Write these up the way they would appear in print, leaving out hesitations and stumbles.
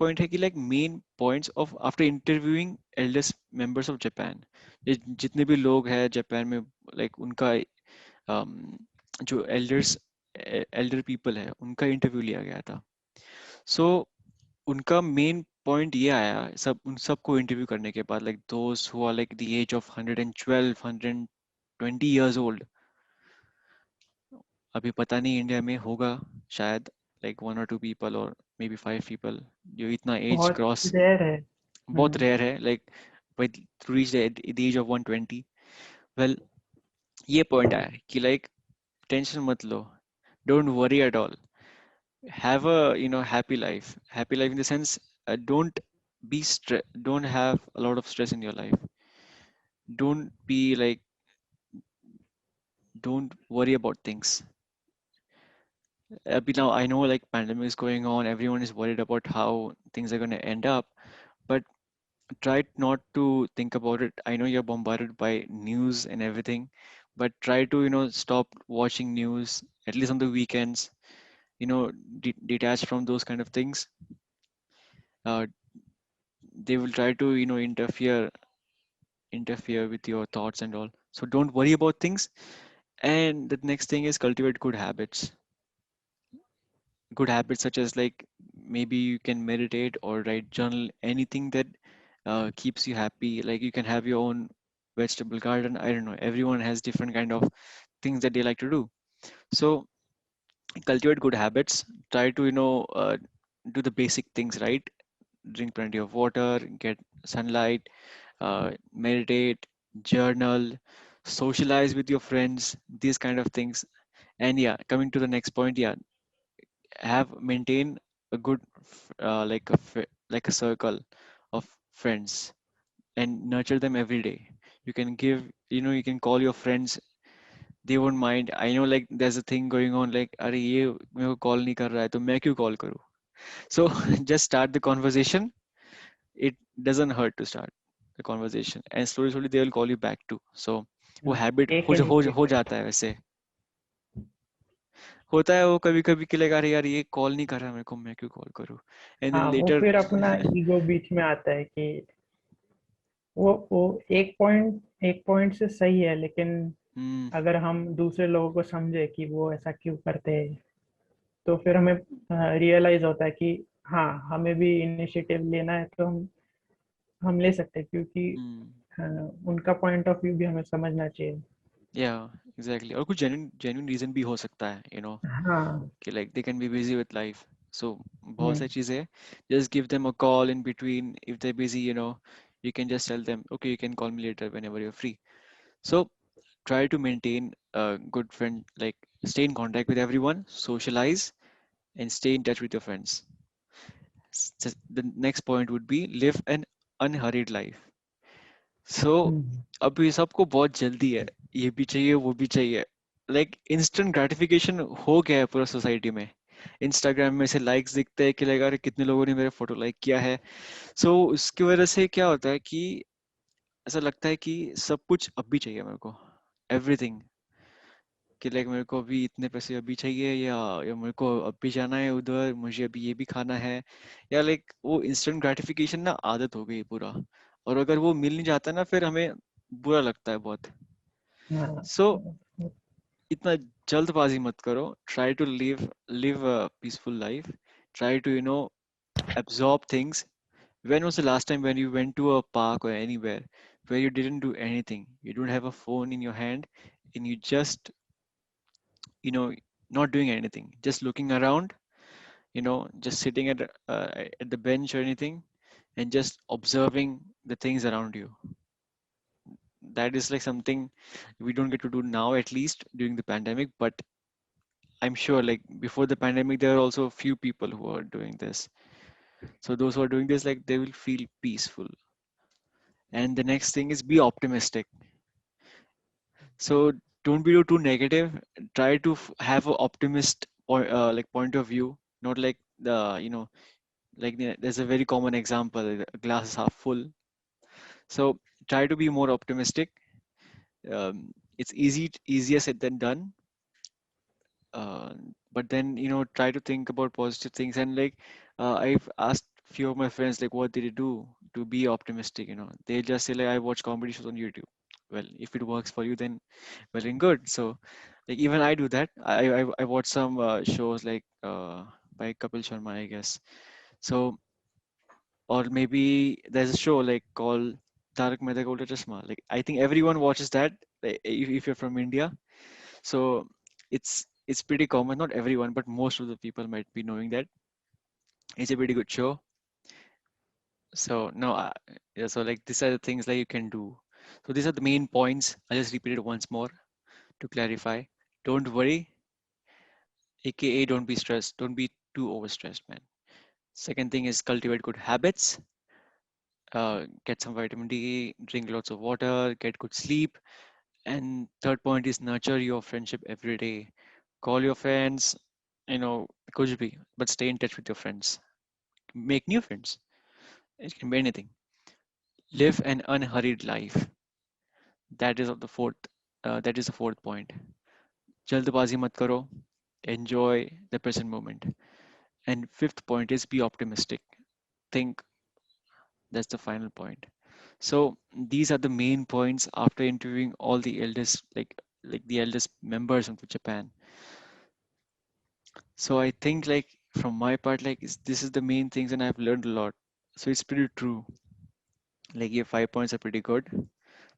point है कि like main points of after interviewing eldest members of Japan, जितने भी लोग हैं जापान में, like उनका um, जो elder people है उनका इंटरव्यू लिया गया था. So उनका मेन पॉइंट ये आया सब उन सबको इंटरव्यू करने के बाद, like those who are like the age of 112 120 years old. अभी पता नहीं इंडिया में होगा शायद, like 1 or 2 people or maybe 5 people जो इतना एज बहुत क्रॉस, रेयर है। बहुत रेयर है, like with to reach the age of 120. well, ये पॉइंट आया कि like टेंशन मत लो, don't worry at all, have a happy life in the sense, don't have a lot of stress in your life, don't be like, don't worry about things. Now I know like pandemic is going on, everyone is worried about how things are going to end up, but try not to think about it. I know you're bombarded by news and everything, but try to stop watching news at least on the weekends, detach from those kind of things. uh, they will try to interfere with your thoughts and all, so don't worry about things. And the next thing is cultivate good habits such as like maybe you can meditate or write journal, anything that keeps you happy. Like you can have your own vegetable garden, I don't know, everyone has different kind of things that they like to do. So cultivate good habits, try to do the basic things right, drink plenty of water, get sunlight, meditate, journal, socialize with your friends, these kind of things. And yeah, coming to the next point, yeah, have maintain a good like a circle of friends and nurture them every day. You can you can call your friends, they won't mind. I know like there's a thing going on like अरे ये मेरे को call नहीं कर रहा है तो मैं क्यों कॉल करूँ. So just start the conversation. It doesn't hurt to start the conversation and slowly slowly they will call you back too. So वो हैबिट टेक हो इनिशिएटिव। जाता है वैसे. होता है वो कभी कभी कि लगा अरे यार ये कॉल नहीं कर रहा मेरे को, मैं क्यों कॉल करूँ. एंड देन हाँ, वो लेटर. फिर अपना ईगो बीच में आता है कि वो एक पॉइंट से सही है, लेकिन हम्म. अगर हम दूसरे लोगों को समझे कि वो ऐसा क्यों करते हैं, तो फिर हमें रियलाइज होता है कि हाँ, हमें भी इनिशिएटिव लेना है, तो हम ले सकते हैं, क्योंकि हम्म. अ, उनका पॉइंट ऑफ व्यू भी हमें समझना चाहिए। या एग्जैक्टली, और कुछ जेन्युइन रीजन भी हो सकता है हाँ। कि like they can be busy with life. So बहुत हम्म। सारी चीजें हैं. Just give them a call in between if they busy, you can just tell them okay, you can call me later whenever you're free. So try to maintain a good friend, like stay in contact with everyone, socialize, and stay in touch with your friends. The next point would be live an unhurried life. So हम्म। अभी सबको बहुत जल्दी है, ये भी चाहिए वो भी चाहिए, लाइक इंस्टेंट ग्रेटिफिकेशन हो गया है पूरा सोसाइटी में. इंस्टाग्राम में से लाइक्स दिखते हैं कि लगा रहे कितने लोगों ने मेरे फोटो लाइक किया है. सो उसकी वजह से क्या होता है कि ऐसा लगता है कि सब कुछ अभी चाहिए मेरे को, एवरीथिंग, कि लाइक मेरे को अभी इतने पैसे अभी चाहिए, या मेरे को अभी जाना है उधर, मुझे अभी ये भी खाना है, या लाइक वो इंस्टेंट ग्रेटिफिकेशन ना आदत हो गई पूरा. और अगर वो मिल नहीं जाता ना फिर हमें बुरा लगता है बहुत. हाँ। सो इतना जल्दबाजी मत करो, try to live a peaceful life, try to absorb things. When was the last time when you went to a park or anywhere where you didn't do anything, you don't have a phone in your hand, and you just you know not doing anything, just looking around, just sitting at the bench or anything, and just observing the things around you. That is like something we don't get to do now, at least during the pandemic, but I'm sure like before the pandemic there are also a few people who are doing this. So those who are doing this, like they will feel peaceful. And the next thing is be optimistic. So don't be too negative. Try to have an optimist like point of view, not like like there's a very common example, glass is half full. So try to be more optimistic. It's easier said than done. uh, but then try to think about positive things. And like I've asked few of my friends, like, what did you do to be optimistic? They just say like, I watch comedy shows on YouTube. Well, if it works for you, then well and good. So like even I do that. I watch some shows like by Kapil Sharma, I guess. So, or maybe there's a show like called Tarak Mehta Ka Ulta Chashma. Like I think everyone watches that, like, if you're from India. So it's pretty common. Not everyone, but most of the people might be knowing that it's a pretty good show. So no, yeah. So like these are the things that you can do. So these are the main points. I'll just repeat it once more to clarify. Don't worry, aka don't be stressed. Don't be too overstressed, man. Second thing is cultivate good habits. Get some vitamin D, drink lots of water, get good sleep. And third point is nurture your friendship every day. Call your friends, could be, but stay in touch with your friends. Make new friends. It can be anything. Live an unhurried life. That is of the fourth. That is the fourth point. जल्दबाजी मत करो. Enjoy the present moment. And fifth point is be optimistic. Think. That's the final point. So these are the main points after interviewing all the eldest, like the eldest members of the Japan. So I think like from my part, like this is the main things, and I've learned a lot. So it's pretty true. Like your 5 points are pretty good.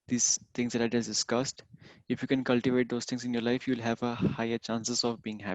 These things that I just discussed, if you can cultivate those things in your life, you'll have a higher chances of being happy.